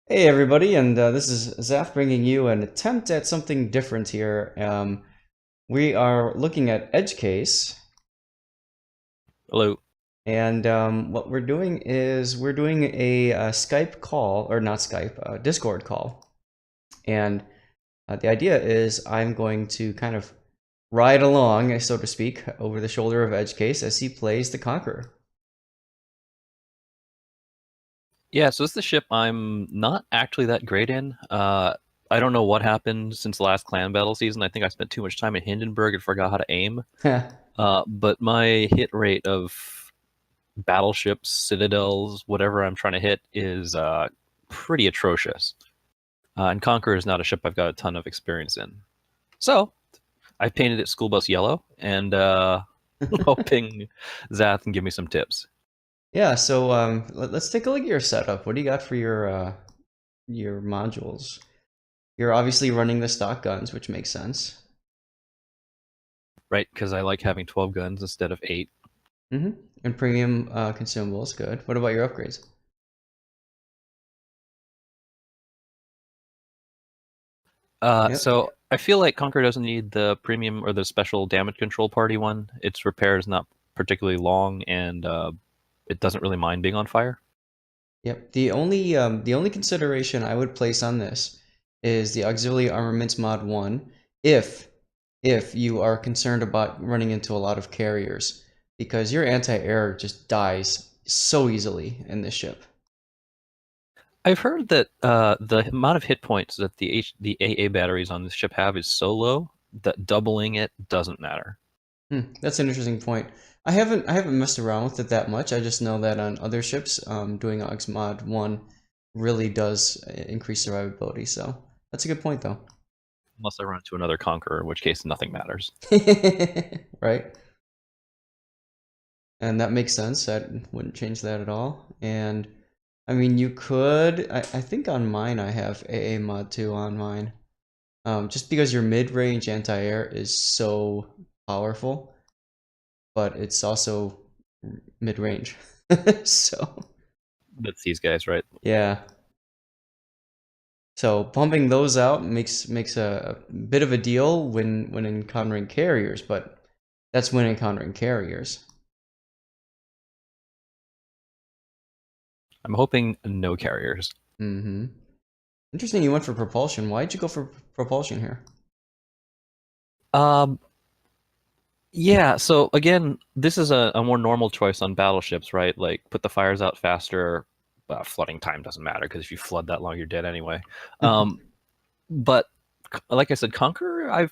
Hey everybody, and this is Zath bringing you an attempt at something different here. We are looking at Edgecase, Hello. and what we're doing is we're doing a Skype call, or not Skype, Discord call. And the idea is I'm going to kind of ride along, so to speak, over the shoulder of Edgecase as he plays the Conqueror. Yeah, so this is the ship I'm not actually that great in. I don't know what happened since the last clan battle season. I think I spent too much time in Hindenburg and forgot how to aim. But my hit rate of battleships, citadels, whatever I'm trying to hit is pretty atrocious. And Conqueror is not a ship I've got a ton of experience in. So I painted it school bus yellow and hoping Zath can give me some tips. Yeah, so let's take a look at your setup. What do you got for your modules? You're obviously running the stock guns, which makes sense. Right? Because I like having 12 guns instead of 8. Mm-hmm. And premium consumables, good. What about your upgrades? Yep. So I feel like Conqueror doesn't need the premium or the special damage control party one. Its repair is not particularly long, and it doesn't really mind being on fire. Yep. The only consideration I would place on this is the auxiliary armaments mod 1 if if you are concerned about running into a lot of carriers because your anti-air just dies so easily in this ship. I've heard that the amount of hit points that the AA batteries on this ship have is so low that doubling it doesn't matter. That's an interesting point. I haven't messed around with it that much. I just know that on other ships, doing Aux Mod 1 really does increase survivability. So that's a good point, though. Unless I run into another Conqueror, in which case nothing matters. Right? And that makes sense. I wouldn't change that at all. And I mean, you could. I think on mine I have AA Mod 2 on mine. Just because your mid-range anti-air is so powerful, but it's also mid-range. So That's these guys, right? yeah. So pumping those out makes a bit of a deal when encountering carriers, but that's when encountering carriers. I'm hoping no carriers. Mm-hmm. Interesting you went for propulsion. Why'd you go for propulsion here? Um, Yeah, so again, this is a more normal choice on battleships, right? Like put the fires out faster. Flooding time doesn't matter because if you flood that long, you're dead anyway. Um, but like I said, Conqueror, I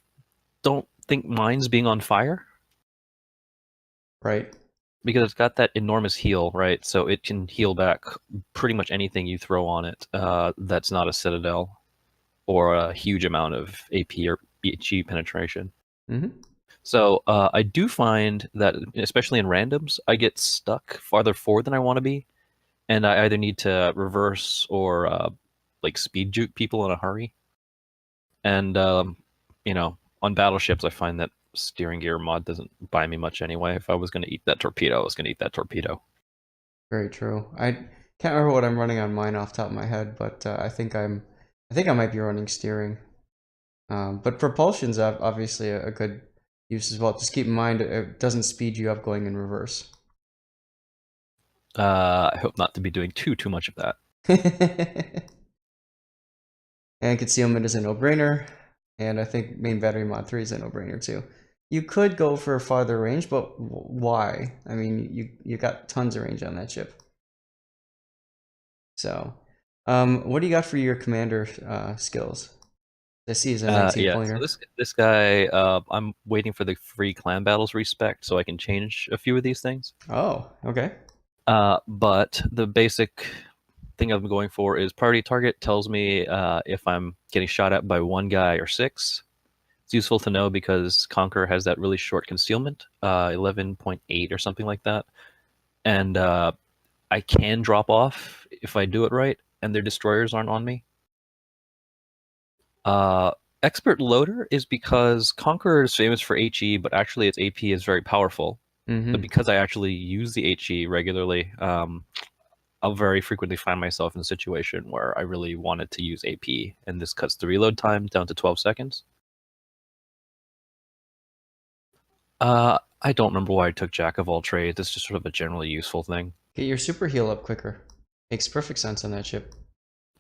don't think mine's being on fire Right. because it's got that enormous heal, right? So it can heal back pretty much anything you throw on it that's not a citadel or a huge amount of AP or BHE penetration. Mm-hmm. So I do find that, especially in randoms, I get stuck farther forward than I want to be, and I either need to reverse or like speed juke people in a hurry. And on battleships, I find that steering gear mod doesn't buy me much anyway. If I was going to eat that torpedo, I was going to eat that torpedo. Very true. I can't remember what I'm running on mine off the top of my head, but I think I might be running steering. But propulsion's obviously a good use as well. Just keep in mind it doesn't speed you up going in reverse. I hope not to be doing too much of that. And concealment is a no-brainer, and I think main battery mod 3 is a no-brainer too. You could go for a farther range, but why? I mean, you got tons of range on that ship. So, what do you got for your commander skills? I see is a 19 Yeah, so pointer. this guy, I'm waiting for the free clan battles respect so I can change a few of these things. Oh, okay. But the basic thing I'm going for is party target tells me if I'm getting shot at by one guy or six. It's useful to know because Conqueror has that really short concealment, 11.8 or something like that. And I can drop off if I do it right, and their destroyers aren't on me. Uh, Expert Loader is because Conqueror is famous for HE, but actually its AP is very powerful. But Mm-hmm. because I actually use the HE regularly, I'll very frequently find myself in a situation where I really wanted to use AP, and this cuts the reload time down to 12 seconds. I don't remember why I took Jack of all trades. It's just sort of a generally useful thing. Get your super heal up quicker. Makes perfect sense on that ship.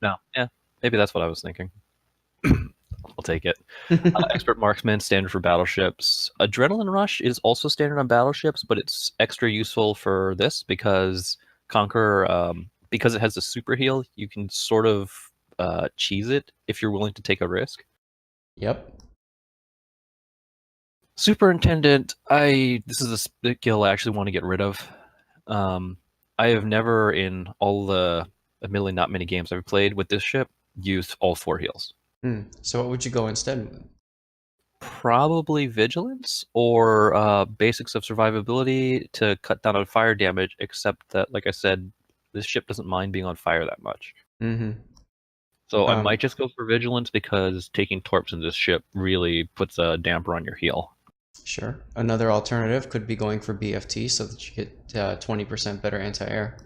No, yeah, maybe that's what I was thinking. I'll take it. Expert marksman, standard for battleships. Adrenaline rush is also standard on battleships, but it's extra useful for this because Conqueror, because it has a super heal, you can sort of cheese it if you're willing to take a risk. Yep. Superintendent, this is a skill I actually want to get rid of. I have never, in all the admittedly not many games I've played with this ship, used all 4 heals. So what would you go instead? Probably vigilance or basics of survivability to cut down on fire damage, except that, like I said, this ship doesn't mind being on fire that much. So I might just go for vigilance because taking torps in this ship really puts a damper on your heal. Sure. Another alternative could be going for BFT so that you get 20% better anti-air.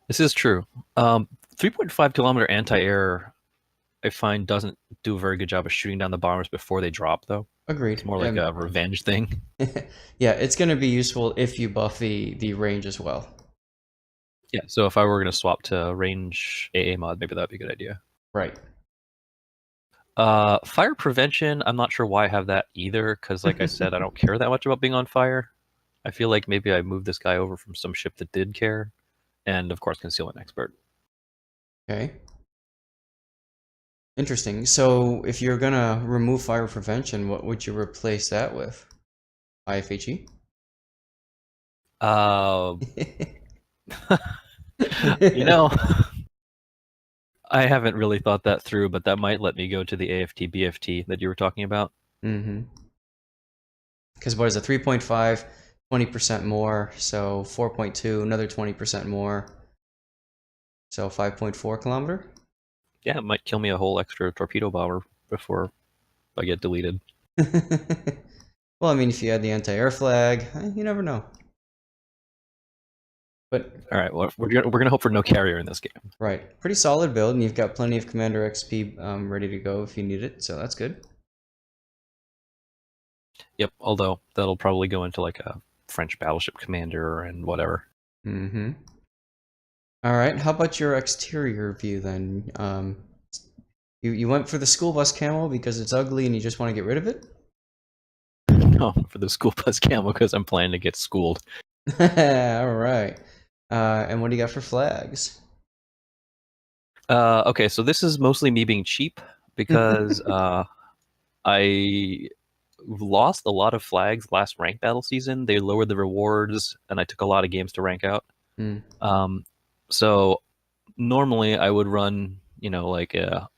This is true. 3.5 kilometer anti-air, I find, doesn't do a very good job of shooting down the bombers before they drop, though. Agreed. It's more like a revenge thing. Yeah, it's going to be useful if you buff the range as well. Yeah, so if I were going to swap to range AA mod, maybe that'd be a good idea. Right. Fire prevention, I'm not sure why I have that either, because like I said, I don't care that much about being on fire. I feel like maybe I moved this guy over from some ship that did care. And of course, concealment expert. Okay. Interesting. So if you're going to remove fire prevention, what would you replace that with? IFHE? You know, I haven't really thought that through, but that might let me go to the AFT BFT that you were talking about. Because what is it? 3.5, 20% more. So 4.2, another 20% more. So 5.4 kilometer? Yeah, it might kill me a whole extra torpedo bomber before I get deleted. Well, I mean, if you had the anti-air flag, you never know. But all right, well, we're gonna hope for no carrier in this game. Right, pretty solid build, and you've got plenty of Commander XP ready to go if you need it, so that's good. Yep, although that'll probably go into like a French battleship commander and whatever. All right, how about your exterior view then? You went for the school bus camo because it's ugly and you just want to get rid of it? No, for the school bus camo because I'm planning to get schooled. All right. And what do you got for flags? Okay, so this is mostly me being cheap because I lost a lot of flags last rank battle season. They lowered the rewards, and I took a lot of games to rank out. So normally I would run, like a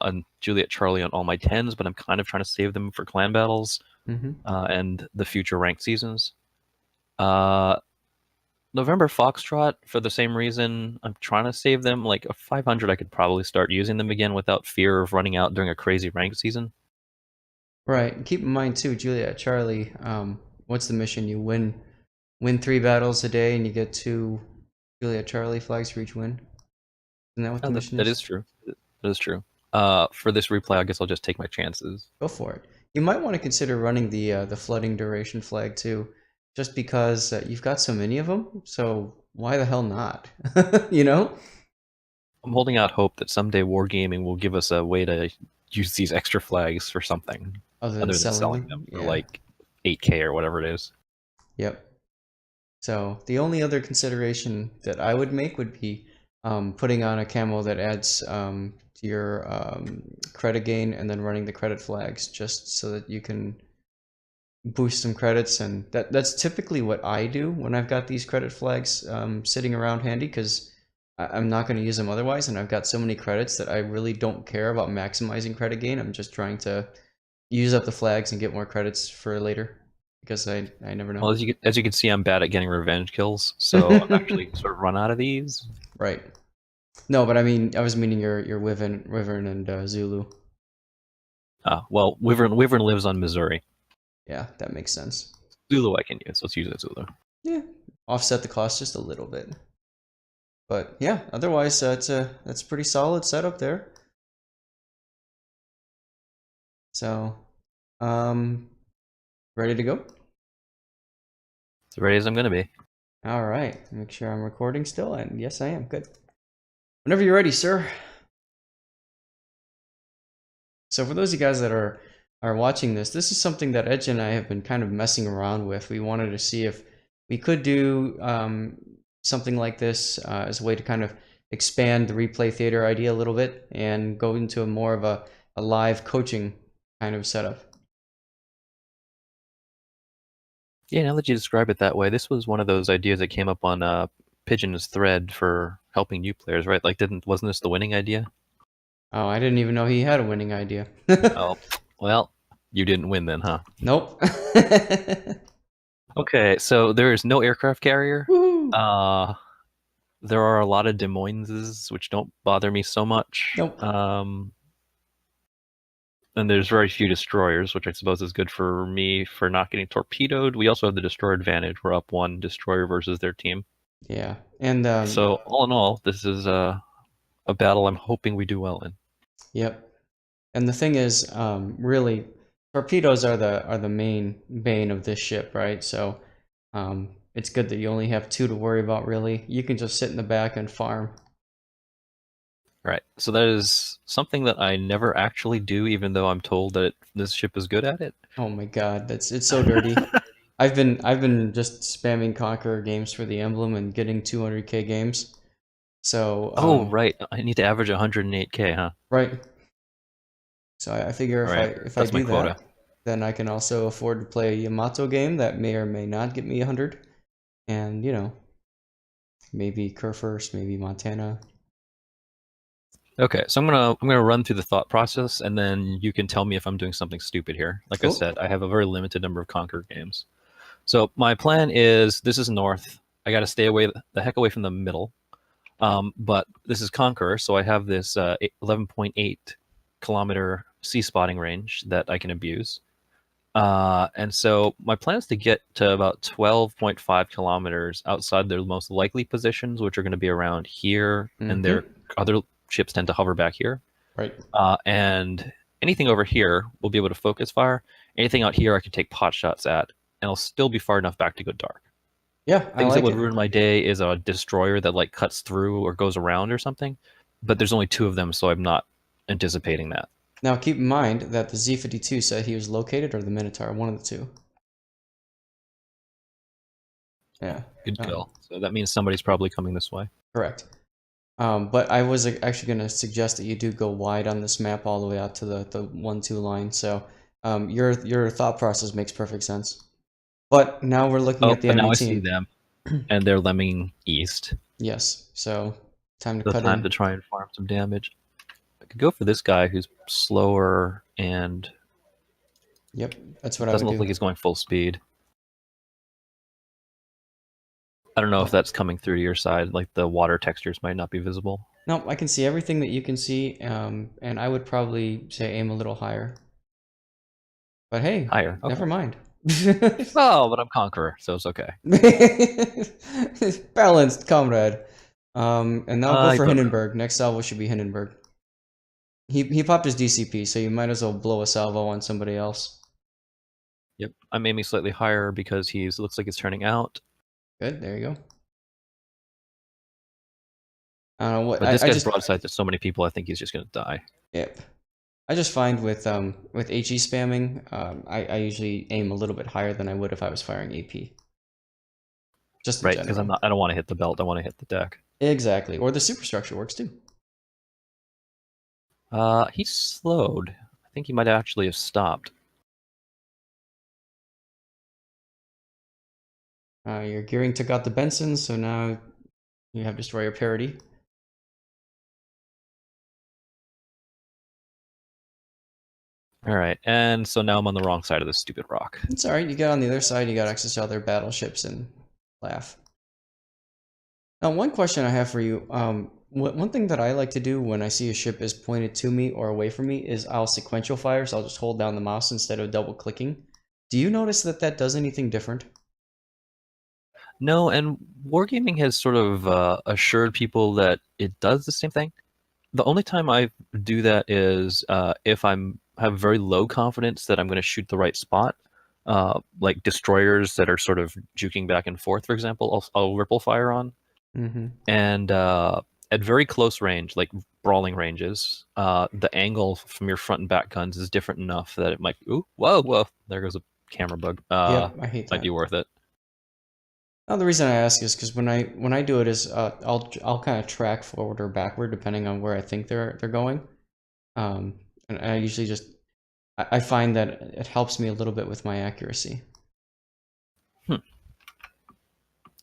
Juliet Charlie on all my 10s, but I'm kind of trying to save them for clan battles and the future ranked seasons. November Foxtrot, for the same reason, I'm trying to save them. Like a 500, I could probably start using them again without fear of running out during a crazy ranked season. Right. And keep in mind too, Juliet Charlie. What's the mission? You win 3 battles a day, and you get 2 Juliet Charlie flags for each win. Isn't that what the mission is? That is true. That is true. For this replay, I guess I'll just take my chances. Go for it. You might want to consider running the flooding duration flag too, just because you've got so many of them. So why the hell not? I'm holding out hope that someday Wargaming will give us a way to use these extra flags for something other than selling them for like 8K or whatever it is. Yep. So the only other consideration that I would make would be putting on a camo that adds to your credit gain, and then running the credit flags just so that you can boost some credits. And that's typically what I do when I've got these credit flags sitting around handy, because I'm not going to use them otherwise, and I've got so many credits that I really don't care about maximizing credit gain. I'm just trying to use up the flags and get more credits for later, because I never know. Well, as you can see, I'm bad at getting revenge kills, so I've actually sort of run out of these. Right. No, but I was meaning your Wyvern and Zulu. Well, Wyvern lives on Missouri. Yeah, that makes sense. Zulu I can use. Let's use it, Zulu. Yeah, offset the cost just a little bit. But yeah, otherwise that's a pretty solid setup there. So, ready to go? As ready as I'm gonna be. All right, make sure I'm recording still, and yes, I am. Good. Whenever you're ready, sir. So for those of you guys that are watching this is something that Edge and I have been kind of messing around with. We wanted to see if we could do something like this as a way to kind of expand the replay theater idea a little bit and go into more of a live coaching kind of setup. Yeah, now that you describe it that way, this was one of those ideas that came up on Pigeon's thread for helping new players, right? Like, wasn't this the winning idea? Oh, I didn't even know he had a winning idea. Oh, well, you didn't win then, huh? Nope. Okay, so there is no aircraft carrier. Woohoo! There are a lot of Des Moineses, which don't bother me so much. Nope. And there's very few destroyers, which I suppose is good for me for not getting torpedoed. We also have the destroyer advantage. We're up one destroyer versus their team. Yeah, and So all in all, this is a battle I'm hoping we do well in. yep. And the thing is, really, torpedoes are the main bane of this ship, right? So, it's good that you only have 2 to worry about. Really, you can just sit in the back and farm. Right. So that is something that I never actually do, even though I'm told that this ship is good at it. Oh my God, it's so dirty. I've been just spamming Conqueror games for the emblem and getting 200k games. So, Oh, right. I need to average 108k, huh? right. So I figure All right. if I That's my do quota. that, then I can also afford to play a Yamato game that may or may not get me 100, and maybe Kerr first, maybe Montana. Okay, so I'm gonna run through the thought process, and then you can tell me if I'm doing something stupid here. Like I Cool. said, I have a very limited number of Conqueror games. So my plan is this is north. I got to stay away the heck away from the middle. But this is Conqueror, so I have this 11.8 kilometer sea spotting range that I can abuse. And so my plan is to get to about 12.5 kilometers outside their most likely positions, which are going to be around here, and their other ships tend to hover back here. Right. And anything over here will be able to focus fire. Anything out here I can take pot shots at, and I'll still be far enough back to go dark. Yeah, I Things that like would it. ruin my day is a destroyer that like cuts through or goes around or something. But there's only 2 of them, so I'm not anticipating that. Now keep in mind that the Z-52 said he was located, or the Minotaur, one of the two. Yeah. Good kill. So that means somebody's probably coming this way. Correct. But I was actually going to suggest that you do go wide on this map all the way out to the 1-2 line. So your thought process makes perfect sense. But now we're looking Oh, at the but enemy now I see team. them, and they're lemming east. Yes. So time to The cut time in. to try and farm some damage. I could go for this guy who's slower and Yep, that's what I doesn't would look do. like he's going full speed. I don't know if Oh. that's coming through to your side. Like the water textures might not be visible. No, I can see everything that you can see, and I would probably say aim a little higher. But hey, Higher. Okay. never mind. Oh, but I'm Conqueror, so it's okay. Balanced, comrade. And now go for don't know. Hindenburg. Next salvo should be Hindenburg. He popped his DCP, so you might as well blow a salvo on somebody else. Yep, I'm aiming slightly higher because he's looks like he's turning out. Good, there you go. I don't know what But this I guy's just broadside to so many people. I think he's just gonna die. yep. I just find with HE spamming, I usually aim a little bit higher than I would if I was firing AP. Just in Right, because general. I don't want to hit the belt. I want to hit the deck. Exactly. Or the superstructure works too. He slowed. I think he might actually have stopped. Your gearing took out the Benson, so now you have destroyer parity. All right, and so now I'm on the wrong side of this stupid rock. It's alright, you get on the other side, you got access to other battleships and laugh. Now, one question I have for you, one thing that I like to do when I see a ship is pointed to me or away from me is I'll sequential fire, so I'll just hold down the mouse instead of double clicking. Do you notice that that does anything different? No, and wargaming has sort of assured people that it does the same thing. The only time I do that is if I'm have very low confidence that I'm going to shoot the right spot, like destroyers that are sort of juking back and forth. For example, I'll ripple fire on, Mm-hmm. and at very close range, like brawling ranges, the angle from your front and back guns is different enough that it might. Ooh, whoa! There goes a camera bug. Yep, I hate Might that. be worth it. Now the reason I ask is because when I do it is I'll kind of track forward or backward depending on where I think they're going. And I usually just I find that it helps me a little bit with my accuracy. Hmm.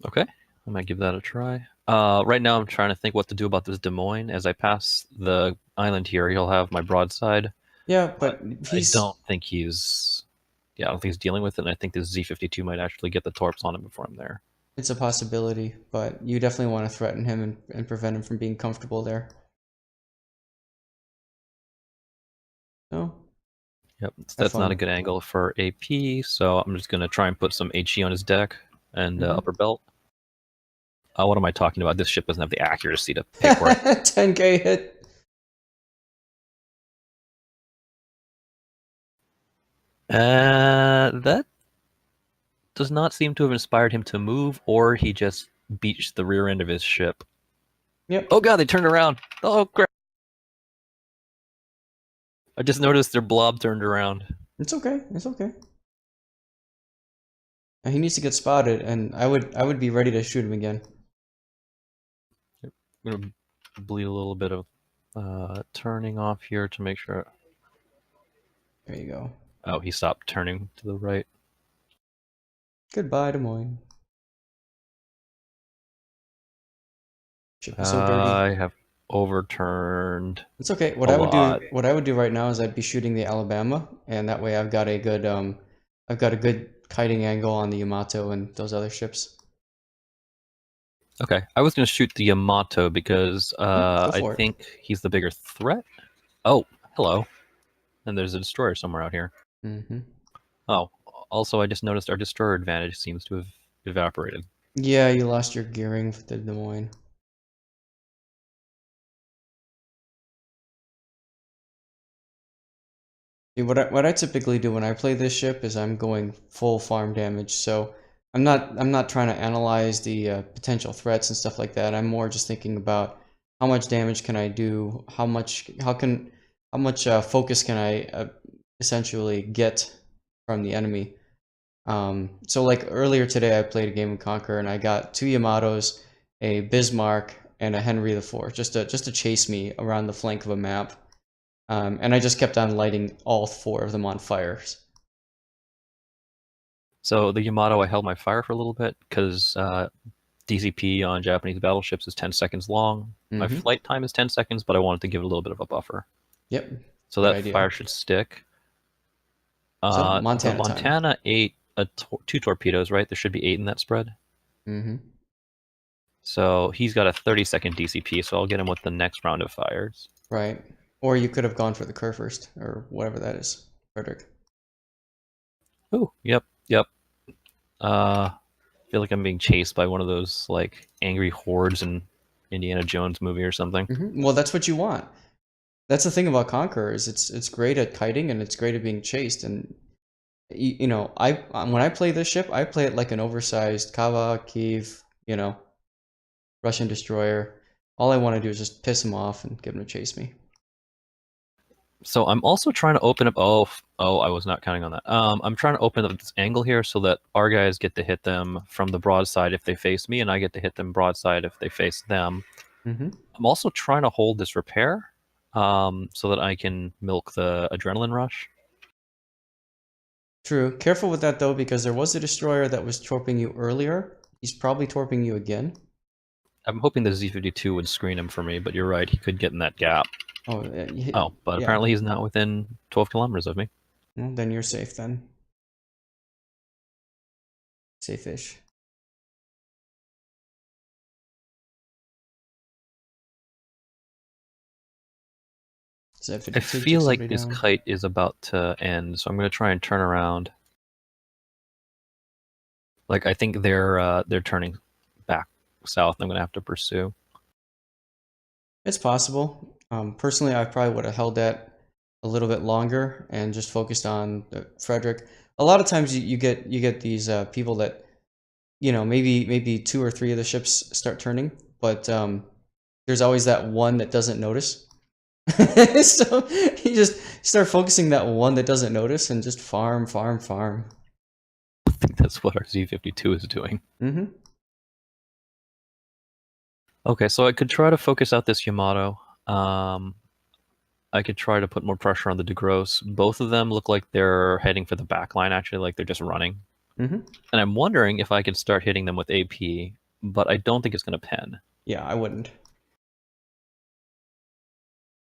Okay, I might give that a try. Right now, I'm trying to think what to do about this Des Moines. As I pass the island here, he'll have my broadside, Yeah, but but I don't he's think he's. Yeah, I don't think he's dealing with it, and I think this Z-52 might actually get the torps on him before I'm there. it's a possibility, but you definitely want to threaten him and prevent him from being comfortable there. No, Yep, have that's not a fun. good angle for AP, so I'm just going to try and put some HE on his deck and upper belt. What am I talking about? This ship doesn't have the accuracy to pick where I... 10K hit. That does not seem to have inspired him to move, or he just beached the rear end of his ship. Yep, Oh god, they turned around! Oh crap! I just noticed their blob turned around. it's okay. It's okay. He needs to get spotted, and I would be ready to shoot him again. I'm gonna bleed a little bit of turning off here to make sure. There you go. Oh, he stopped turning to the right. Goodbye, Des Moines. Ship is so dirty. I have overturned It's okay. a lot. What I would do right now is I'd be shooting the Alabama, and that way I've got a good kiting angle on the Yamato and those other ships. Okay, I was gonna shoot the Yamato because Go I for it. think he's the bigger threat. Oh, hello. And there's a destroyer somewhere out here. Mm-hmm. Oh, also I just noticed our destroyer advantage seems to have evaporated. Yeah, you lost your gearing with the Des Moines. What I typically do when I play this ship is I'm going full farm damage. So I'm not trying to analyze the potential threats and stuff like that. I'm more just thinking about how much damage can I do, how much focus can I essentially get from the enemy. So like earlier today, I played a game of Conqueror and I got two Yamatos, a Bismarck, and a Henry IV, just to chase me around the flank of a map. And I just kept on lighting all four of them on fires. So the Yamato, I held my fire for a little bit because DCP on Japanese battleships is 10 seconds long. My Mm-hmm. flight time is 10 seconds, but I wanted to give it a little bit of a buffer. Yep. So Good that idea. fire should stick. So The Montana time. Montana ate two torpedoes, right? There should be 8 in that spread. Mm-hmm. So he's got a 30-second DCP, so I'll get him with the next round of fires. Right. Or you could have gone for the Kerr first, or whatever that is, Frederick. Ooh, yep. I feel like I'm being chased by one of those like angry hordes in Indiana Jones movie or something. Mm-hmm. Well, that's what you want. That's the thing about Conqueror is it's great at kiting and it's great at being chased. And you know, I when I play this ship, I play it like an oversized Kava, Kiev, Russian destroyer. All I want to do is just piss him off and get him to chase me. So I'm also trying to open up. I was not counting on that. I'm trying to open up this angle here so that our guys get to hit them from the broadside if they face me, and I get to hit them broadside if they face them. Mm-hmm. I'm also trying to hold this repair so that I can milk the adrenaline rush. True. Careful with that though, because there was a destroyer that was torping you earlier. He's probably torping you again. I'm hoping the Z-52 would screen him for me, but you're right, he could get in that gap. Oh, Oh, but yeah. apparently he's not within 12 kilometers of me. Well, then you're safe then. Safe-ish. I Z-52 took feel like somebody this down. kite is about to end, so I'm going to try and turn around. Like I think they're turning back south. I'm gonna have to pursue. It's possible. Personally, I probably would have held that a little bit longer and just focused on Frederick. A lot of times you get these people that maybe two or three of the ships start turning, but there's always that one that doesn't notice. So you just start focusing that one that doesn't notice and just farm, farm, farm. I think that's what our Z52 is doing. Mm-hmm. Okay, so I could try to focus out this Yamato. I could try to put more pressure on the DeGrosse. Both of them look like they're heading for the back line, actually, like they're just running. Mm-hmm. And I'm wondering if I can start hitting them with AP, but I don't think it's going to pen. Yeah, I wouldn't.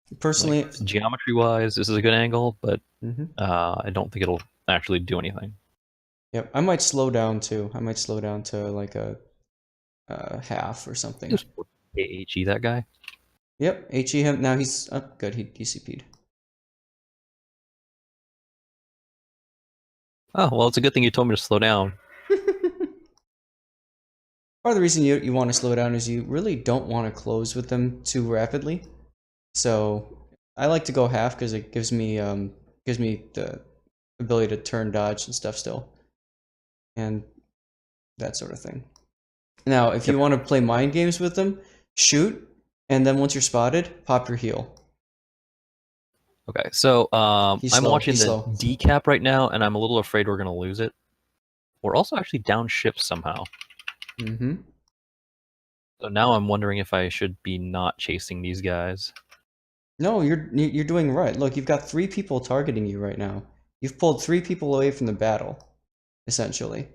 Like, Personally, geometry-wise, this is a good angle, but mm-hmm. I don't think it'll actually do anything. Yep, I might slow down too. I might slow down to like a half or something. Just AHE that guy. Yep, HE him. Now he's good. He DCP'd. Oh, well, it's a good thing you told me to slow down. Part of the reason you want to slow down is you really don't want to close with them too rapidly. So I like to go half because it gives me the ability to turn dodge and stuff still, and that sort of thing. Now, if you want to play mind games with them, shoot, and then once you're spotted, pop your heal. Okay, so I'm watching the slow. decap right now, and I'm a little afraid we're going to lose it. We're also actually down ships somehow. Mm-hmm. So now I'm wondering if I should be not chasing these guys. No, you're doing right. Look, you've got 3 people targeting you right now. You've pulled 3 people away from the battle, essentially.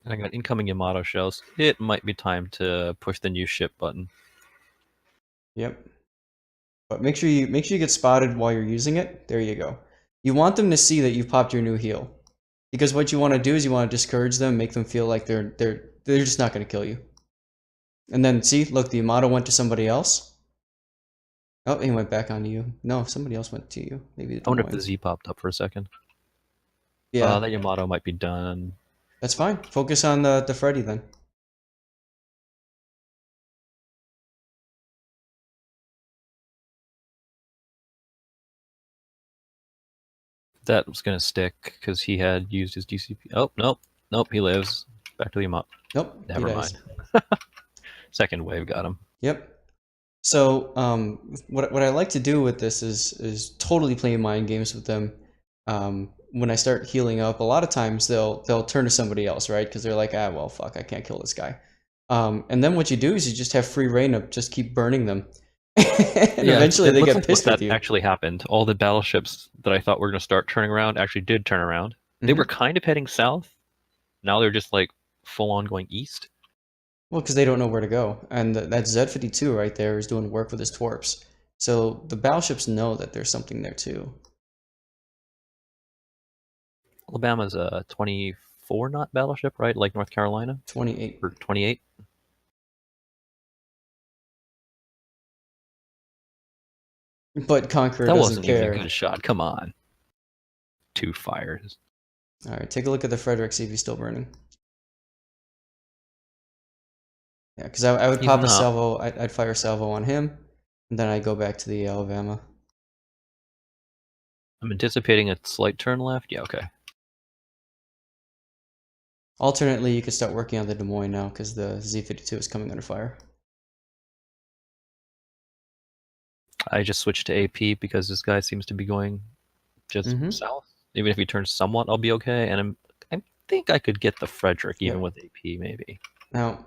And I got incoming Yamato shells. It might be time to push the new ship button. Yep. But make sure you get spotted while you're using it. There you go. You want them to see that you've popped your new heal. Because what you want to do is you want to discourage them, make them feel like they're just not going to kill you. And then see, look, the Yamato went to somebody else. Oh, he went back onto you. No, somebody else went to you. Maybe I wonder if the Z popped up for a second. Yeah. That Yamato might be done. That's fine. Focus on the Freddy then. That was going to stick because he had used his DCP. Oh, nope, he lives. Back to the Yamato. Nope. Never mind. Second wave got him. Yep. So what I like to do with this is totally play mind games with them. When I start healing up, a lot of times they'll turn to somebody else, right? Because they're like, ah, well, fuck, I can't kill this guy. And then what you do is you just have free reign of just keep burning them. And yeah, eventually they get pissed with that you. actually happened. All the battleships that I thought were going to start turning around actually did turn around. They were kind of heading south. Now they're just like full on going east. Well, because they don't know where to go. And that Z52 right there is doing work with his torps. So the battleships know that there's something there too. Alabama's a 24 knot battleship, right? Like North Carolina? 28. Or 28? But Conqueror that doesn't wasn't care. even a good shot. Come on. 2 fires. Alright, take a look at the Frederick, see if he's still burning. Yeah, because I would pop a salvo, I'd fire a salvo on him, and then I'd go back to the Alabama. I'm anticipating a slight turn left. Yeah, okay. Alternately, you could start working on the Des Moines now, because the Z52 is coming under fire. I just switched to AP because this guy seems to be going just south. Even if he turns somewhat, I'll be okay. And I think I could get the Frederick even with AP, maybe. Now,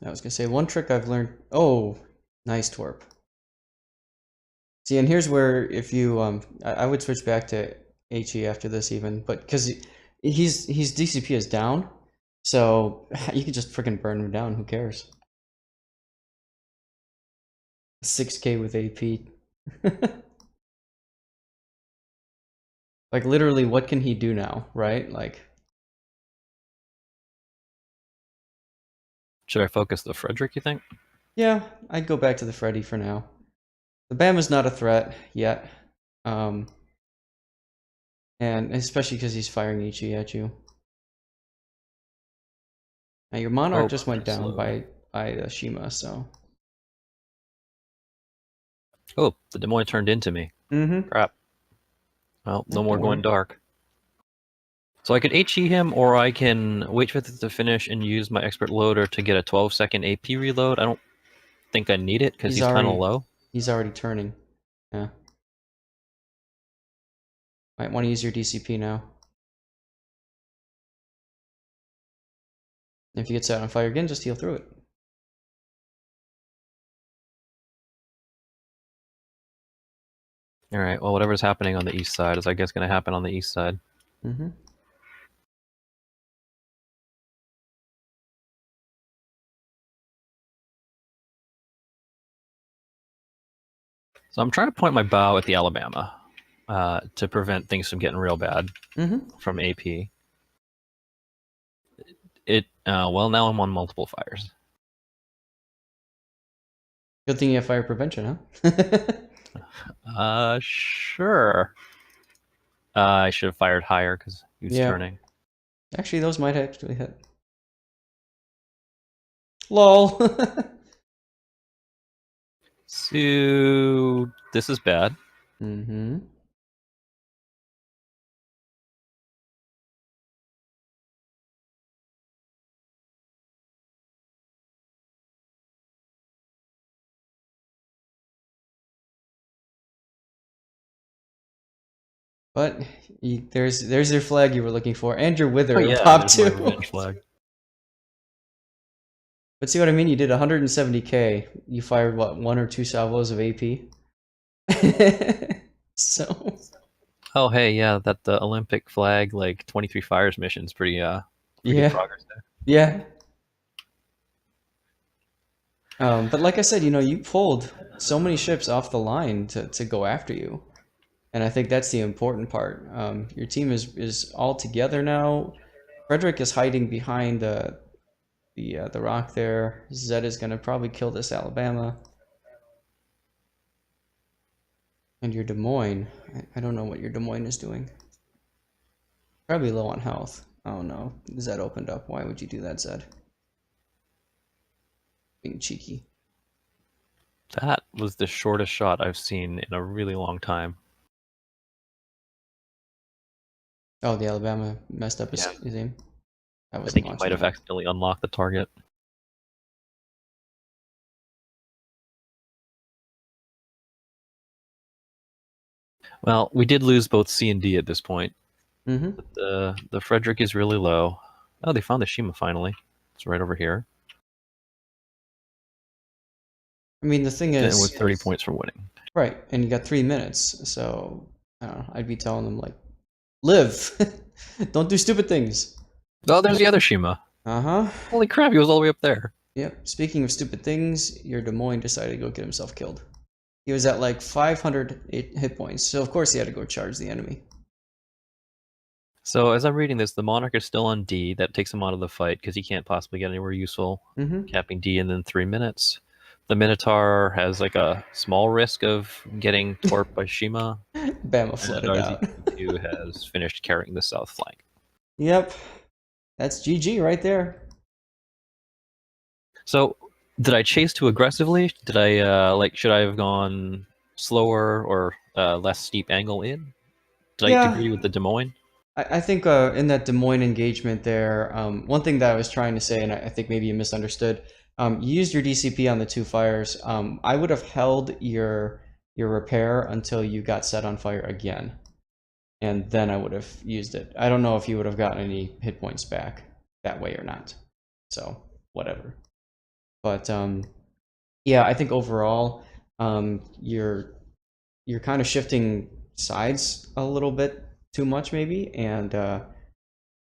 I was gonna say one trick I've learned. Oh, nice twerp. See, and here's where if you I would switch back to HE after this even, but because he's DCP is down, so you could just freaking burn him down. Who cares? 6K with AP. Like literally, what can he do now, right? Like. Should I focus the Frederick, you think? Yeah, I'd go back to the Freddy for now. The Bama's not a threat yet. And especially because he's firing Ichi at you. Now your Monarch just went down by the Shima, so. Oh, the Des Moines turned into me. Mm-hmm. Crap. Well, no more Don't going worry. dark. So I could HE him, or I can wait for it to finish and use my Expert Loader to get a 12-second AP reload. I don't think I need it, because he's kind of low. He's already turning. Yeah. Might want to use your DCP now. If you get set on fire again, just heal through it. Alright, well, whatever's happening on the east side is, I guess, going to happen on the east side. Mm-hmm. So I'm trying to point my bow at the Alabama to prevent things from getting real bad from AP. Well, now I'm on multiple fires. Good thing you have fire prevention, huh? Sure. I should have fired higher because he was turning. Actually, those might actually hit. LOL. So this is bad. Mm-hmm. But there's your flag you were looking for, and your wither popped too. My revenge flag. But see what I mean? You did 170k. You fired what, 1 or 2 salvos of AP? So. Oh hey, yeah, that the Olympic flag, like 23 fires mission's pretty good progress there. Yeah. But like I said, you pulled so many ships off the line to go after you. And I think that's the important part. Your team is all together now. Frederick is hiding behind the rock there. Zed is gonna probably kill this Alabama. And your Des Moines, I don't know what your Des Moines is doing. Probably low on health. Oh no, Zed opened up. Why would you do that, Zed? Being cheeky. That was the shortest shot I've seen in a really long time. Oh, the Alabama messed up his aim. I think he might have accidentally unlocked the target. Well, we did lose both C and D at this point. But the Frederick is really low. Oh, they found the Shima finally. It's right over here. I mean, the thing is, and with 30 points for winning. Right, and you got 3 minutes, so I don't know. I'd be telling them like, live, don't do stupid things. Oh, there's the other Shima. Holy crap, he was all the way up there. Yep. Speaking of stupid things, your Des Moines decided to go get himself killed. He was at like 500 hit points, so of course he had to go charge the enemy. So as I'm reading this, the Monarch is still on D. That takes him out of the fight because he can't possibly get anywhere useful. Capping D in 3 minutes. The Minotaur has like a small risk of getting torped by Shima. Bama flooded out. RZ2 has finished carrying the south flank. Yep. That's GG right there. So, did I chase too aggressively? Did I, should I have gone slower or less steep angle in? Did I agree with the Des Moines? I think in that Des Moines engagement there, one thing that I was trying to say, and I think maybe you misunderstood, you used your DCP on the 2 fires. I would have held your repair until you got set on fire again, and then I would have used it. I don't know if you would have gotten any hit points back that way or not, so whatever. But yeah, I think overall you're kind of shifting sides a little bit too much maybe, and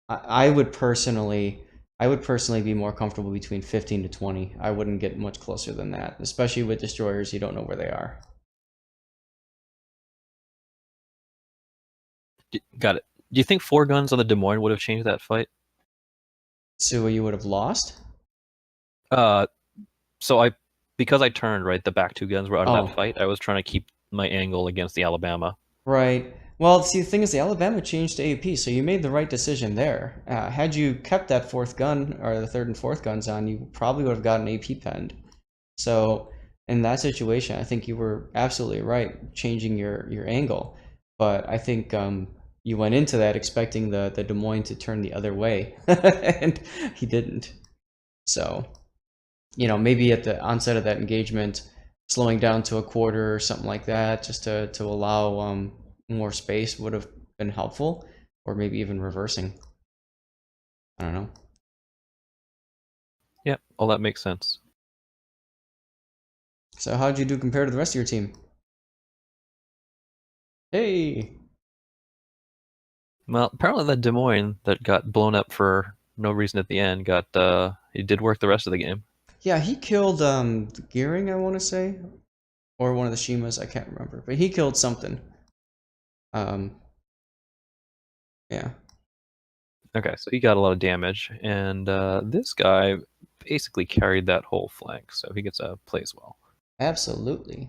I would personally be more comfortable between 15 to 20. I wouldn't get much closer than that, especially with destroyers. You don't know where they are. Got it. Do you think 4 guns on the Des Moines would have changed that fight? So you would have lost? Because I turned, right, the back 2 guns were out of that fight, I was trying to keep my angle against the Alabama. Right. Well, see, the thing is, the Alabama changed to AP, so you made the right decision there. Had you kept that fourth gun, or the third and fourth guns on, you probably would have gotten AP penned. So in that situation, I think you were absolutely right changing your angle. But I think you went into that expecting the Des Moines to turn the other way, and he didn't. So, maybe at the onset of that engagement, slowing down to a quarter or something like that, just to allow more space would have been helpful, or maybe even reversing. I don't know. Yeah, all that makes sense. So how'd you do compared to the rest of your team? Hey. Well, apparently that Des Moines that got blown up for no reason at the end it did work the rest of the game. Yeah, he killed Gearing, I want to say, or one of the Shimas. I can't remember, but he killed something. Um, yeah, Okay, so he got a lot of damage, and this guy basically carried that whole flank, so he gets a play as well. absolutely.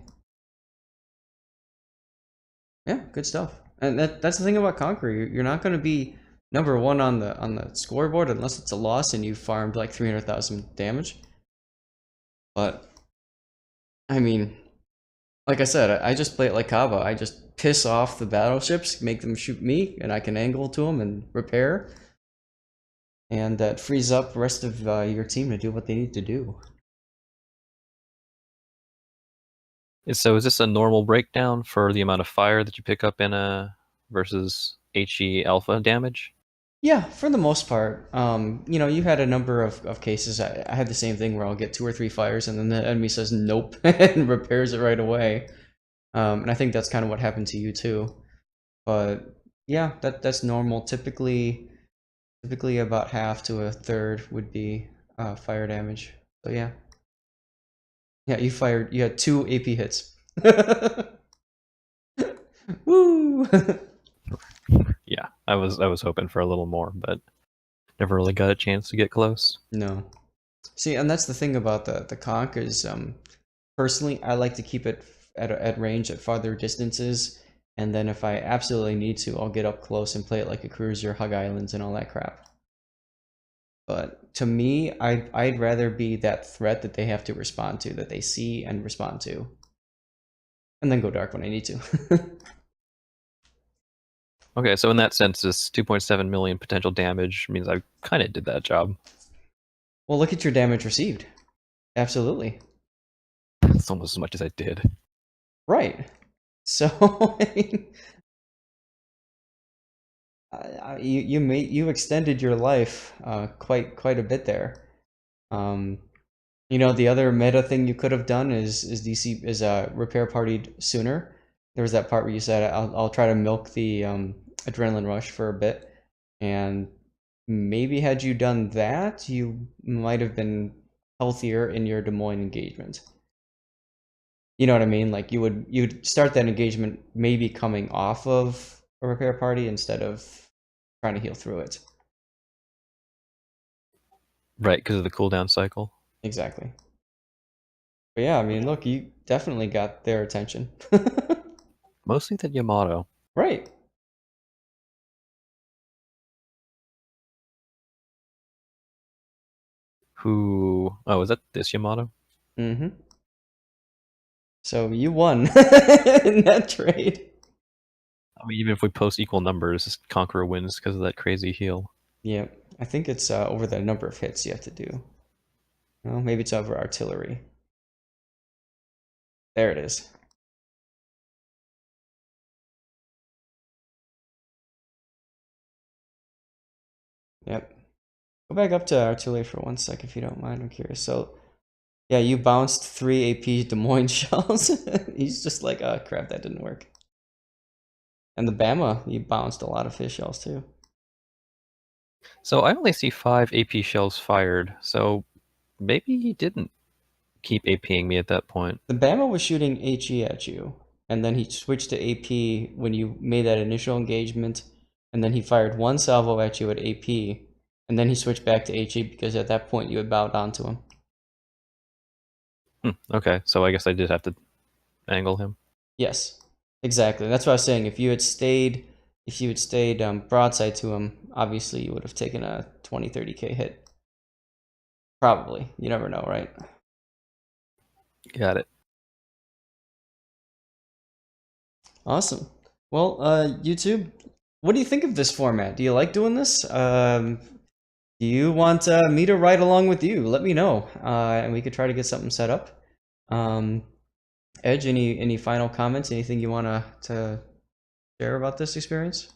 Yeah, good stuff. And that's the thing about Conqueror. You're not going to be number one on the scoreboard unless it's a loss and you farmed like 300,000 damage. But I mean, like I said, I just play it like Kaba. I just piss off the battleships, make them shoot me, and I can angle to them and repair. And that frees up the rest of your team to do what they need to do. So is this a normal breakdown for the amount of fire that you pick up in a versus HE alpha damage? Yeah, for the most part. You had a number of cases. I had the same thing where I'll get two or three fires and then the enemy says nope and repairs it right away. And I think that's kind of what happened to you too. But yeah, that's normal. Typically about half to a third would be fire damage. So yeah. Yeah, you had two AP hits. Woo! Yeah, I was hoping for a little more, but never really got a chance to get close. No. See, and that's the thing about the conch is personally I like to keep it at range at farther distances, and then if I absolutely need to, I'll get up close and play it like a cruiser, hug islands and all that crap. But to me, I'd rather be that threat that they have to respond to, that they see and respond to, and then go dark when I need to. Okay, so in that sense, this 2.7 million potential damage means I kind of did that job. Well, look at your damage received. Absolutely. It's almost as much as I did. Right. So, I mean, you extended your life quite a bit there. Um, the other meta thing you could have done is DC is repair partied sooner. There was that part where you said I'll try to milk the adrenaline rush for a bit, and maybe had you done that, you might have been healthier in your Des Moines engagement. You know what I mean? Like you'd start that engagement maybe coming off of a repair party instead of trying to heal through it. Right, because of the cooldown cycle. Exactly. But yeah, I mean, look, you definitely got their attention. Mostly that Yamato. Right. Who? Oh, is that this Yamato? Mm-hmm. So you won in that trade. I mean, even if we post equal numbers, Conqueror wins because of that crazy heal. Yeah, I think it's over the number of hits you have to do. Well, maybe it's over artillery. There it is. Yep. Go back up to artillery for 1 sec if you don't mind. I'm curious. So, yeah, you bounced 3 AP Des Moines shells. He's just like, oh, crap, that didn't work. And the Bama, you bounced a lot of fish shells too. So I only see 5 AP shells fired, so maybe he didn't keep APing me at that point. The Bama was shooting HE at you, and then he switched to AP when you made that initial engagement, and then he fired one salvo at you at AP, and then he switched back to HE because at that point you had bowed down to him. Okay, so I guess I did have to angle him. Yes. Exactly. That's what I was saying. If you had stayed broadside to him, obviously you would have taken a 20, 30K hit. Probably. You never know, right? Got it. Awesome. Well, YouTube, what do you think of this format? Do you like doing this? Do you want me to ride along with you? Let me know, and we could try to get something set up. Um, Edge, any final comments? Anything you want to share about this experience?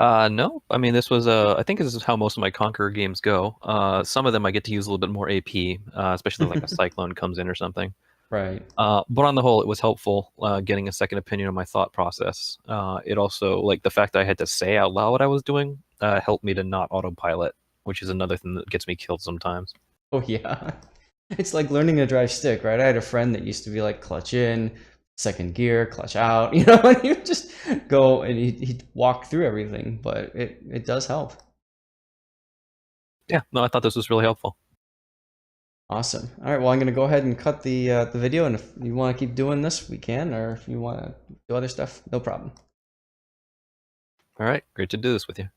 No, I mean, this was I think this is how most of my Conqueror games go. Some of them I get to use a little bit more AP, especially like a Cyclone comes in or something. Right. But on the whole, it was helpful getting a second opinion on my thought process. It also, like the fact that I had to say out loud what I was doing, helped me to not autopilot, which is another thing that gets me killed sometimes. Oh yeah. It's like learning to drive stick, right? I had a friend that used to be like clutch in, second gear, clutch out, and he would just go and he'd walk through everything, but it does help. Yeah, no, I thought this was really helpful. Awesome. All right, well, I'm gonna go ahead and cut the video, and if you want to keep doing this, we can, or if you want to do other stuff, no problem. All right, great to do this with you.